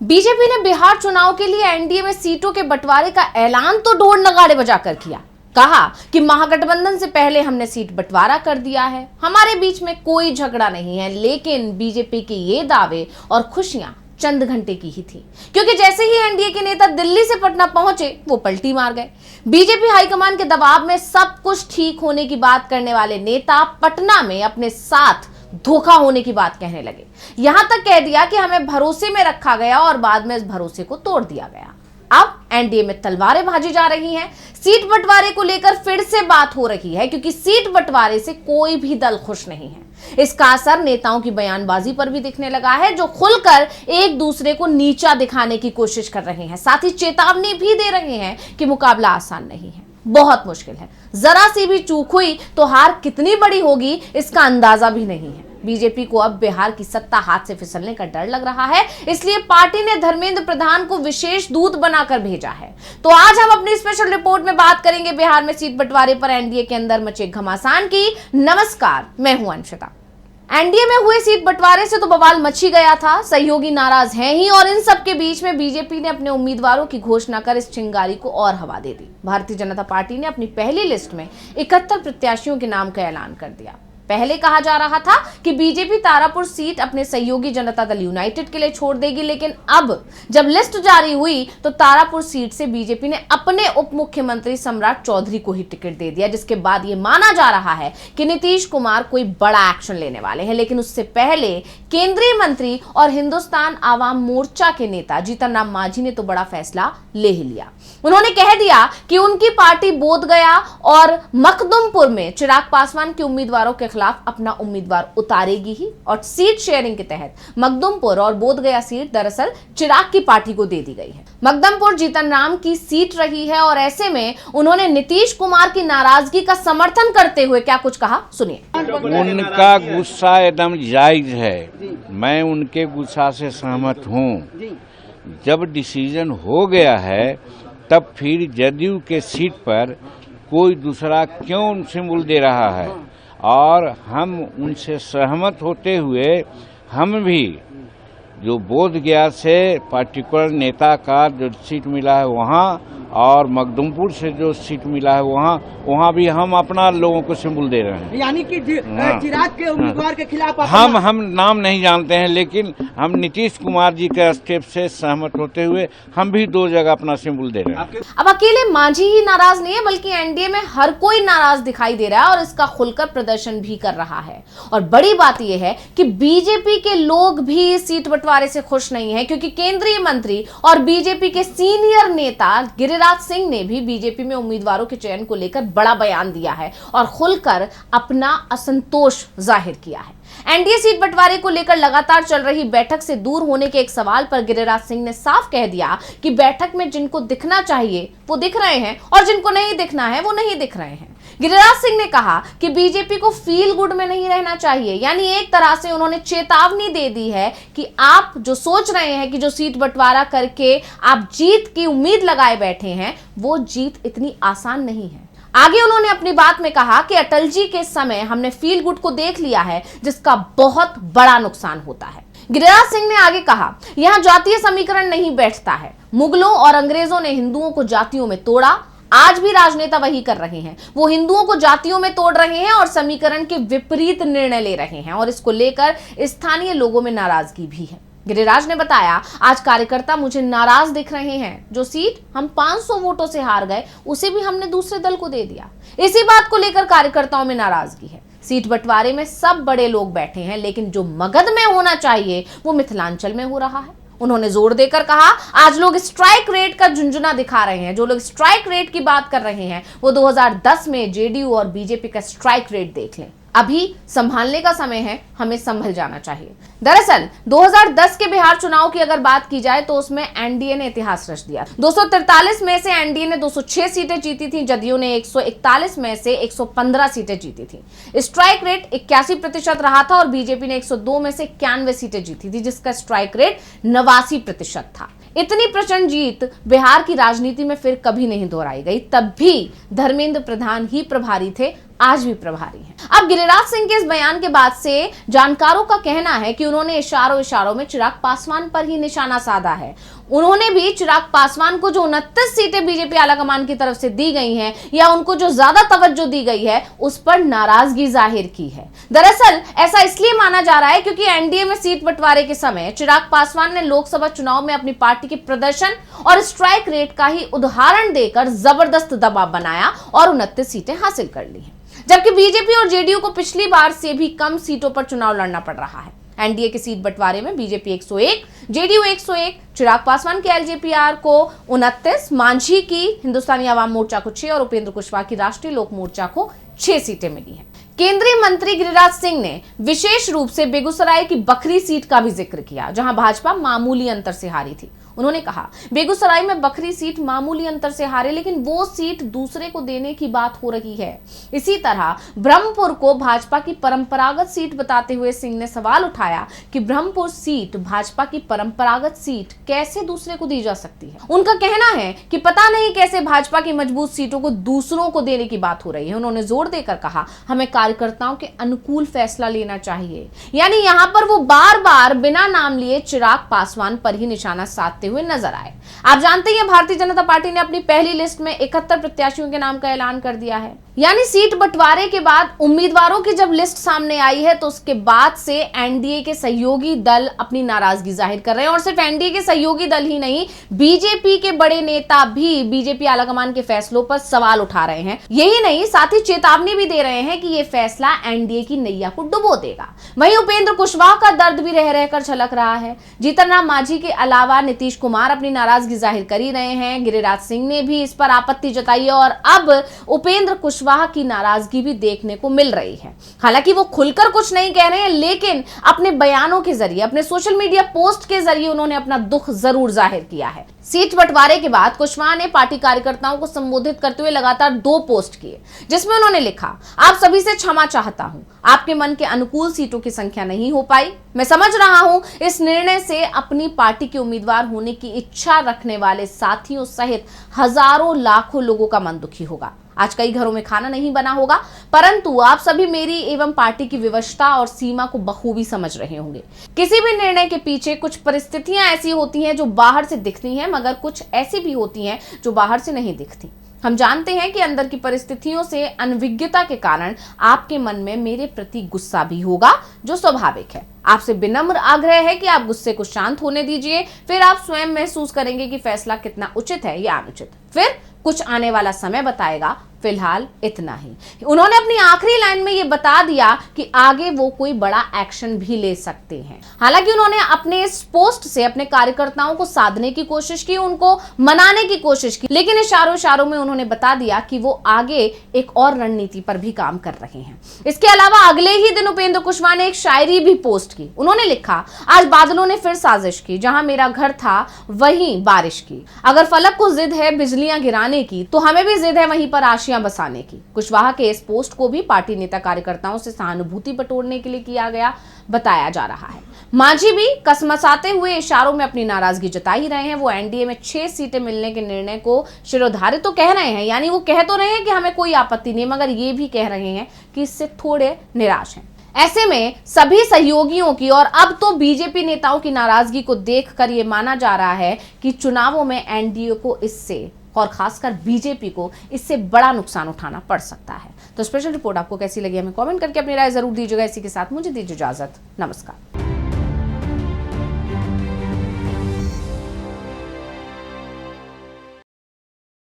BJP ने बिहार चुनाव के लिए एनडीए में सीटों के बंटवारे का ऐलान तो ढोल नगाड़े बजाकर किया। कहा कि महागठबंधन से पहले हमने सीट बंटवारा कर दिया है, हमारे बीच में कोई झगड़ा नहीं है। लेकिन बीजेपी के ये दावे और खुशियां चंद घंटे की ही थी, क्योंकि जैसे ही एनडीए के नेता दिल्ली से पटना पहुंचे वो पलटी मार गए। बीजेपी हाईकमान के दबाव में सब कुछ ठीक होने की बात करने वाले नेता पटना में अपने साथ धोखा होने की बात कहने लगे। यहां तक कह दिया कि हमें भरोसे में रखा गया और बाद में इस भरोसे को तोड़ दिया गया। अब एनडीए में तलवारें भाजी जा रही हैं। सीट बंटवारे को लेकर फिर से बात हो रही है, क्योंकि सीट बंटवारे से कोई भी दल खुश नहीं है। इसका असर नेताओं की बयानबाजी पर भी दिखने लगा है, जो खुलकर एक दूसरे को नीचा दिखाने की कोशिश कर रहे हैं। साथ ही चेतावनी भी दे रहे हैं कि मुकाबला आसान नहीं है, बहुत मुश्किल है। जरा सी भी चूक हुई तो हार कितनी बड़ी होगी इसका अंदाजा भी नहीं है। बीजेपी को अब बिहार की सत्ता हाथ से फिसलने का डर लग रहा है, इसलिए पार्टी ने धर्मेंद्र प्रधान को विशेष दूत बनाकर भेजा है। तो आज हम अपनी स्पेशल रिपोर्ट में बात करेंगे बिहार में सीट बंटवारे पर एनडीए के अंदर मचे घमासान की। नमस्कार, मैं हूं अंशिता। एनडीए में हुए सीट बंटवारे से तो बवाल मच ही गया था, सहयोगी नाराज हैं ही, और इन सब के बीच में बीजेपी ने अपने उम्मीदवारों की घोषणा कर इस चिंगारी को और हवा दे दी। भारतीय जनता पार्टी ने अपनी पहली लिस्ट में 71 प्रत्याशियों के नाम का ऐलान कर दिया। पहले कहा जा रहा था कि बीजेपी तारापुर सीट अपने सहयोगी जनता दल यूनाइटेड के लिए छोड़ देगी, लेकिन अब जब लिस्ट जारी हुई तो तारापुर सीट से बीजेपी ने अपने उप मुख्यमंत्री सम्राट चौधरी को ही टिकट दे दिया, जिसके बाद यह माना जा रहा है कि नीतीश कुमार कोई बड़ा एक्शन लेने वाले हैं। लेकिन उससे पहले केंद्रीय मंत्री और हिंदुस्तान आवाम मोर्चा के नेता जीतन राम मांझी ने तो बड़ा फैसला ले ही लिया। उन्होंने कह दिया कि उनकी पार्टी बोधगया और मखदुमपुर में चिराग पासवान के उम्मीदवारों के खिलाफ अपना उम्मीदवार उतारेगी ही, और सीट शेयरिंग के तहत मखदुमपुर और बोधगया सीट दरअसल चिराग की पार्टी को दे दी गई है। मखदुमपुर जीतन राम की सीट रही है, और ऐसे में उन्होंने नीतीश कुमार की नाराजगी का समर्थन करते हुए क्या कुछ कहा, सुनिए। उनका गुस्सा एकदम जायज है, मैं उनके गुस्सा से सहमत हूँ। जब डिसीजन हो गया है तब फिर जदयू के सीट पर कोई दूसरा क्यों सिंबल दे रहा है, और हम उनसे सहमत होते हुए हम भी जो बोधगया से पार्टिकुलर नेता का जो सीट मिला है वहाँ, और मखदुमपुर से जो सीट मिला है वहाँ भी हम अपना लोगों को सिंबल दे रहे हैं। यानी कि चिराग के उम्मीदवार के खिलाफ हम नाम नहीं जानते हैं, लेकिन हम नीतीश कुमार जी के स्टेप से सहमत होते हुए हम भी 2 जगह अपना सिंबल दे रहे हैं। अब अकेले मांझी ही नाराज नहीं है, बल्कि एनडीए में हर कोई नाराज दिखाई दे रहा है और इसका खुलकर प्रदर्शन भी कर रहा है। और बड़ी बात यह है कि बीजेपी के लोग भी इस सीट बंटवारे से खुश नहीं है, क्योंकि केंद्रीय मंत्री और बीजेपी के सीनियर नेता गिरिराज सिंह ने भी बीजेपी में उम्मीदवारों के चयन को लेकर बड़ा बयान दिया है और खुलकर अपना असंतोष जाहिर किया है। एनडीए सीट बंटवारे को लेकर लगातार चल रही बैठक से दूर होने के एक सवाल पर गिरिराज सिंह ने साफ कह दिया कि बैठक में जिनको दिखना चाहिए वो दिख रहे हैं और जिनको नहीं दिखना है वो नहीं दिख रहे हैं। गिरिराज सिंह ने कहा कि बीजेपी को फील गुड में नहीं रहना चाहिए, यानी एक तरह से उन्होंने चेतावनी दे दी है कि आप जो सोच रहे हैं कि जो सीट बंटवारा करके आप जीत की उम्मीद लगाए बैठे हैं, वो जीत इतनी आसान नहीं है। आगे उन्होंने अपनी बात में कहा कि अटल जी के समय हमने फील गुड को देख लिया है, जिसका बहुत बड़ा नुकसान होता है। गिरिराज सिंह ने आगे कहा, यहां जातीय समीकरण नहीं बैठता है। मुगलों और अंग्रेजों ने हिंदुओं को जातियों में तोड़ा, आज भी राजनेता वही कर रहे हैं। वो हिंदुओं को जातियों में तोड़ रहे हैं और समीकरण के विपरीत निर्णय ले रहे हैं, और इसको लेकर स्थानीय लोगों में नाराजगी भी है। गिरिराज ने बताया, आज कार्यकर्ता मुझे नाराज दिख रहे हैं। जो सीट हम 500 वोटों से हार गए उसे भी हमने दूसरे दल को दे दिया। इसी बात को लेकर कार्यकर्ताओं में नाराजगी है। सीट बंटवारे में सब बड़े लोग बैठे हैं, लेकिन जो मगध में होना चाहिए वो मिथिलांचल में हो रहा है। उन्होंने जोर देकर कहा, आज लोग स्ट्राइक रेट का झुंझुना दिखा रहे हैं। जो लोग स्ट्राइक रेट की बात कर रहे हैं वो 2010 में जेडीयू और बीजेपी का स्ट्राइक रेट देख लें। अभी संभालने का समय है, हमें संभल जाना चाहिए। दरअसल 2010 के बिहार चुनाव की अगर बात की जाए तो उसमें एनडीए ने इतिहास रच दिया। 243 में से एनडीए ने 206 सीटें जीती थी, जदयू ने 141 में से 115 सीटें जीती थी। स्ट्राइक रेट 81% रहा था, और बीजेपी ने 102 में से 91 सीटें जीती थी, जिसका स्ट्राइक रेट 89% था। इतनी प्रचंड जीत बिहार की राजनीति में फिर कभी नहीं दोहराई गई। तब भी धर्मेंद्र प्रधान ही प्रभारी थे आज भी प्रभारी हैं। अब गिरिराज सिंह के इस बयान के बाद से जानकारों का कहना है कि उन्होंने इशारों में चिराग पासवान पर ही निशाना साधा है। उन्होंने भी चिराग पासवान को जो 29 सीटें बीजेपी आलाकमान की तरफ से दी गई हैं या उनको जो ज्यादा तवज्जो दी गई है उस पर नाराजगी जाहिर की है। दरअसल ऐसा इसलिए माना जा रहा है क्योंकि एनडीए में सीट बंटवारे के समय चिराग पासवान ने लोकसभा चुनाव में अपनी पार्टी के प्रदर्शन और स्ट्राइक रेट का ही उदाहरण देकर जबरदस्त दबाव बनाया और 29 सीटें हासिल कर ली हैं, जबकि बीजेपी और जेडीयू को पिछली बार से भी कम सीटों पर चुनाव लड़ना पड़ रहा है। एनडीए के सीट बंटवारे में बीजेपी 101, जेडीयू 101, चिराग पासवान के एलजेपीआर को 29, मांझी की हिंदुस्तानी आवाम मोर्चा को 6 और उपेंद्र कुशवाहा की राष्ट्रीय लोक मोर्चा को 6 सीटें मिली हैं। केंद्रीय मंत्री गिरिराज सिंह ने विशेष रूप से बेगूसराय की बखरी सीट का भी जिक्र किया, जहां भाजपा मामूली अंतर से हारी थी। उन्होंने कहा, बेगूसराय में बखरी सीट मामूली अंतर से हारे, लेकिन वो सीट दूसरे को देने की बात हो रही है। इसी तरह ब्रह्मपुर को भाजपा की परंपरागत सीट बताते हुए सिंह ने सवाल उठाया कि ब्रह्मपुर सीट भाजपा की परंपरागत सीट कैसे दूसरे को दी जा सकती है। उनका कहना है कि पता नहीं कैसे भाजपा की मजबूत सीटों को दूसरों को देने की बात हो रही है। उन्होंने जोर देकर कहा, हमें कार्यकर्ताओं के अनुकूल फैसला लेना चाहिए। यानी यहाँ पर वो बार बार बिना नाम लिए चिराग पासवान पर ही निशाना साधते हुए नजर आए। आप जानते हैं भारतीय जनता पार्टी ने अपनी पहली लिस्ट में 71 प्रत्याशियों के नाम का ऐलान कर दिया है। यानी सीट बंटवारे के बाद उम्मीदवारों की जब लिस्ट सामने आई है तो उसके बाद से एनडीए के सहयोगी दल अपनी नाराजगी जाहिर कर रहे हैं। और सिर्फ एनडीए के सहयोगी दल ही नहीं, बीजेपी के बड़े नेता भी बीजेपी आलाकमान के फैसलों पर सवाल उठा रहे हैं। यही नहीं, साथ ही चेतावनी भी दे रहे हैं कि यह फैसला एनडीए की नैया को डुबो देगा। वहीं उपेंद्र कुशवाहा का दर्द भी रह रहकर छलक रहा है। जीतन राम मांझी के अलावा नीतीश कुमार अपनी नाराजगी जाहिर कर ही रहे हैं। गिरिराज सिंह ने भी इस पर आपत्ति जताई है और अब उपेंद्र कुशवाहा की नाराजगी भी देखने को मिल रही है। हालांकि वो खुलकर कुछ नहीं कह रहे हैं, लेकिन अपने बयानों के जरिए, अपने सोशल मीडिया पोस्ट के जरिए उन्होंने अपना दुख जरूर जाहिर किया है। सीट बंटवारे के बाद कुशवाहा ने पार्टी कार्यकर्ताओं को संबोधित करते हुए लगातार 2 पोस्ट किए, जिसमें उन्होंने लिखा, आप सभी से क्षमा चाहता हूं, आपके मन के अनुकूल सीटों की संख्या नहीं हो पाई। मैं समझ रहा हूं इस निर्णय से अपनी पार्टी के उम्मीदवार होने की इच्छा रखने वाले साथियों सहित हजारों लाखों लोगों का मन दुखी होगा। आज कई घरों में खाना नहीं बना होगा, परंतु आप सभी मेरी एवं पार्टी की विवशता और सीमा को बखूबी समझ रहे होंगे। किसी भी निर्णय के पीछे कुछ परिस्थितियां ऐसी होती हैं जो बाहर से दिखती हैं, मगर कुछ ऐसी भी होती हैं जो बाहर से नहीं दिखती। हम जानते हैं कि अंदर की परिस्थितियों से अनभिज्ञता के कारण आपके मन में मेरे प्रति गुस्सा भी होगा, जो स्वाभाविक है। आपसे विनम्र आग्रह है कि आप गुस्से को शांत होने दीजिए, फिर आप स्वयं महसूस करेंगे कि फैसला कितना उचित है या अनुचित। फिर कुछ आने वाला समय बताएगा, फिलहाल इतना ही। उन्होंने अपनी आखिरी लाइन में ये बता दिया कि आगे वो कोई बड़ा एक्शन भी ले सकते हैं। हालांकि उन्होंने अपने इस पोस्ट से अपने कार्यकर्ताओं को साधने की कोशिश की, उनको मनाने की कोशिश की, लेकिन इशारों में उन्होंने बता दिया कि वो आगे एक और रणनीति पर भी काम कर रहे हैं। इसके अलावा अगले ही दिन उपेंद्र कुशवाहा ने एक शायरी भी पोस्ट की। उन्होंने लिखा, आज बादलों ने फिर साजिश की, जहां मेरा घर था वहीं बारिश की। अगर फलक को जिद है बिजलियां गिराने की, तो हमें भी जिद है वहीं पर आशियां बसाने की। कुशवाहा के इस पोस्ट को भी पार्टी नेता कार्यकर्ताओं से सहानुभूति बटोरने के लिए किया गया बताया जा रहा है। मांझी भी कसमसाते हुए इशारों में अपनी नाराजगी जता ही रहे हैं। वो एनडीए में 6 सीटें मिलने के निर्णय को शिरोधार्य तो कह रहे हैं, यानी वो कह तो रहे हैं कि हमें कोई आपत्ति नहीं, मगर ये भी कह रहे हैं कि इससे थोड़े निराश हैं। ऐसे में सभी सहयोगियों की और अब तो बीजेपी नेताओं की नाराजगी को देखकर यह माना जा रहा है कि चुनावों में एनडीए को इससे और खासकर बीजेपी को इससे बड़ा नुकसान उठाना पड़ सकता है। तो स्पेशल रिपोर्ट आपको कैसी लगी हमें कमेंट करके अपनी राय जरूर दीजिएगा। इसी के साथ मुझे दीजिए इजाजत, नमस्कार।